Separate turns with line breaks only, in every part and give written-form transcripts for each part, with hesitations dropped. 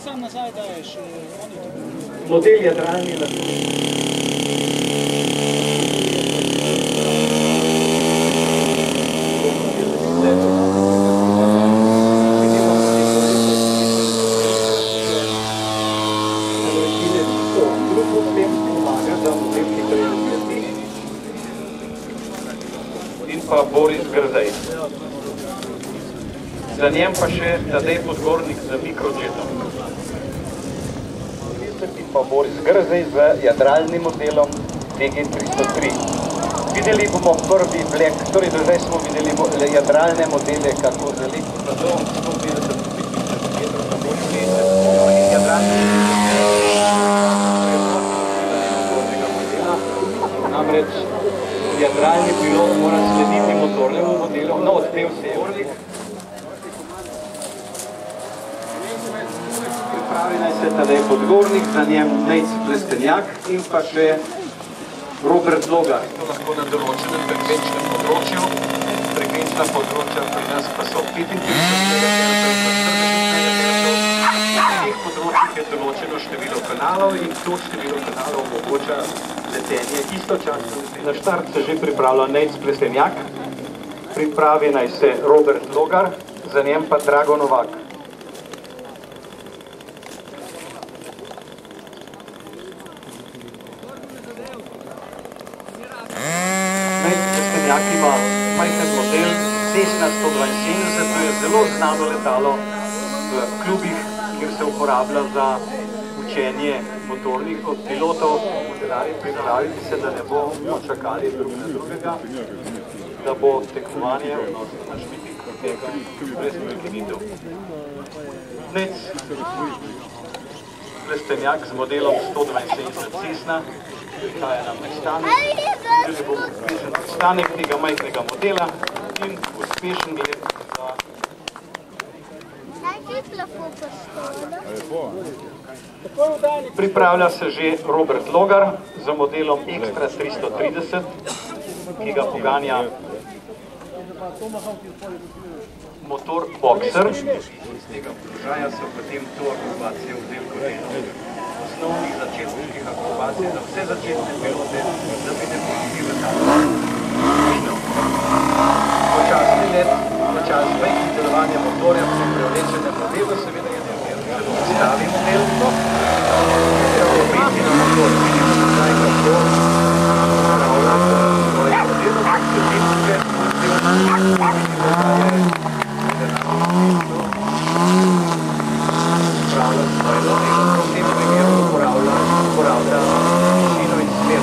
Sam nazaj daješ.
Model jadralni
in pa Boris Grdej. Za njem pa še Tadej Podgornik z mikrojetom. In pa Boris Grdej z jadralnim modelom DG303. Videli bomo prvi vlek, torej do zdaj smo videli jadralne modele, kako z elektrozadovom 150 metrov na bočni in jadralne modela. Namreč jadralni pilot mora slediti motornemu modelu, no odpev se je Orlik. Pripravi naj se Tadej Podgornik, za njem Nejc Plestenjak in pa še Robert Logar. To lahko na določenem frekvenčnem področju. Frekvenčna področja pri nas pa so 35 MHz in 40 MHz. Na teh področjih je določeno število kanalov in to število kanalov omogoča letenje istočasno. Na štart se že pripravlja Nejc Plestenjak. Pripravi naj se Robert Logar, za njem pa Drago Novak. Plestenjak ima majhen model Cessna 172, to je zelo znano letalo v klubih, kjer se uporablja za učenje motornih od pilotov. Pripraviti se, da ne bomo čakali drug na drugega, da bo tekmovanje, odnosno naš miting potekal brez prekinitev. Nejc Plestenjak z modelom 172 Cessna prihaja nam nastanek. Videli bomo uspešen nastanek tega majhnega modela in uspešen let za... Pripravlja se že Robert Logar z modelom Extra 330, ki ga poganja motor Boxer. Z tega položaja so potem to akrobacije v delku osnovnih začetniških akrobacij za vse začetne pilote, da bi ne bili v tamo. Počasni let, počas majhnih delovanja motorja pri prevlečenem modelu, seveda je zelo stavi model. Treba biti na motor, vidimo nazaj kako upravlja svoj model, kot se vidite, upravlja svoj model, potem primeru uporablja višino in smer,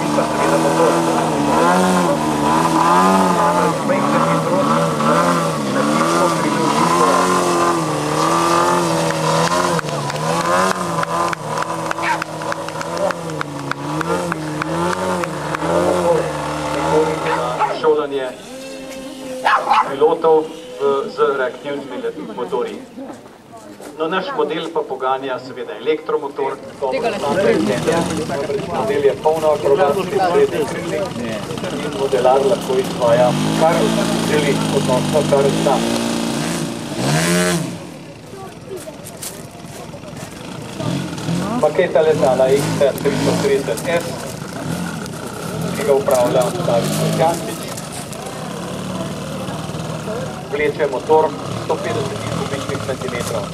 in pa seveda motor. Majhne hitrosti na hitro pridruži šolanje pilotov z reaktivnimi motorji. No, naš model pa poganja seveda elektromotor. Model je polno akrobatski srednji krili in modelar lahko izvaja kar želi, odnosno kar zna. Maketa letala XR330S, ki ga upravlja David Kosjančič. Vleče motor 150 kubičnih centimetrov.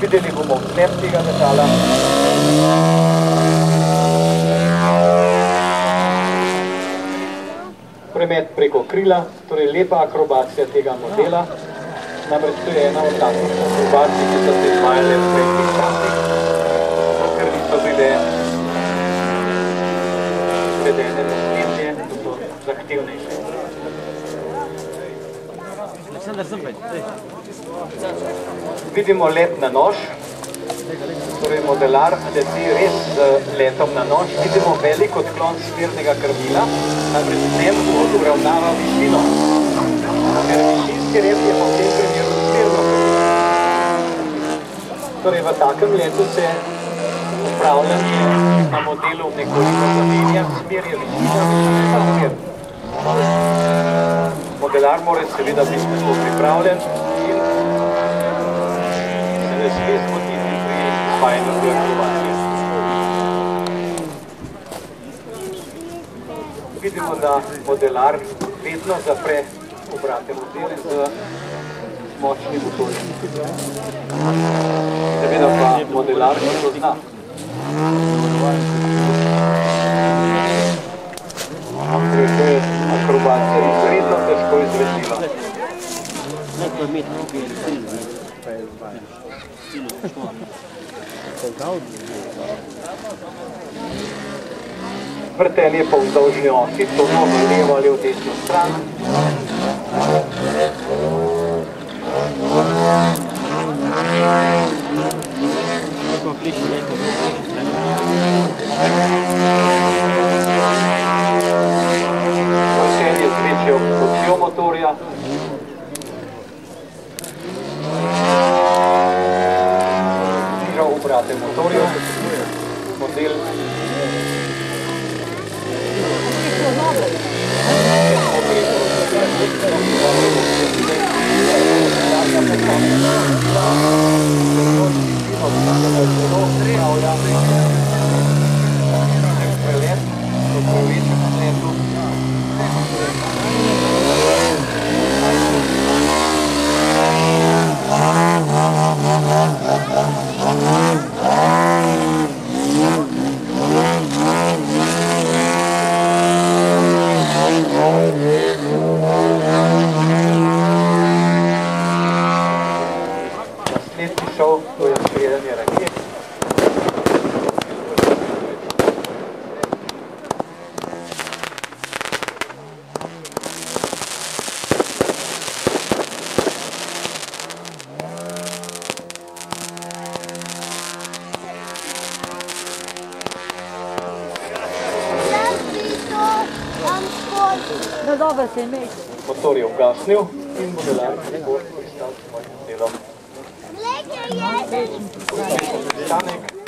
Videli bomo vzlep tega letala. Premet preko krila, torej lepa akrobacija tega modela. Namreč to je ena od takih akrobacij, ki so se izvajale v prejšnjih časih, ker niso bile izvedene naslednje, ki so zahtevnejše. Vidimo let na nož, Torej, modelar leti res z letom na noč. Vidimo velik odklon smernega krmila, namreč z njem uravnava višino. Ker višinski rep je pa v tem primeru smerno krmilo. Torej, v takem letu se upravljanje na modelu nekoliko zamenja, smer je višina, višina pa smer. Modelar mora seveda biti na to pripravljen in se ne sme zmotiti pri izvajanju te akrobacije. Vidimo, da modelar vedno zapre obrate modele z močnim motorjem. Seveda pa modelar ne to zna. Torej, to je akrobacija izredno težko izvedljiva. Vrtenje pa vzdolžni osi, to v levo ali v desno stran. Vrtenje z večjo močjo motorja. Znižal obrate motorju. Model naslednji šov, to je streljanje raket. Motor je ugasnil in modelar lahko pristal s svojim delom. Sestanek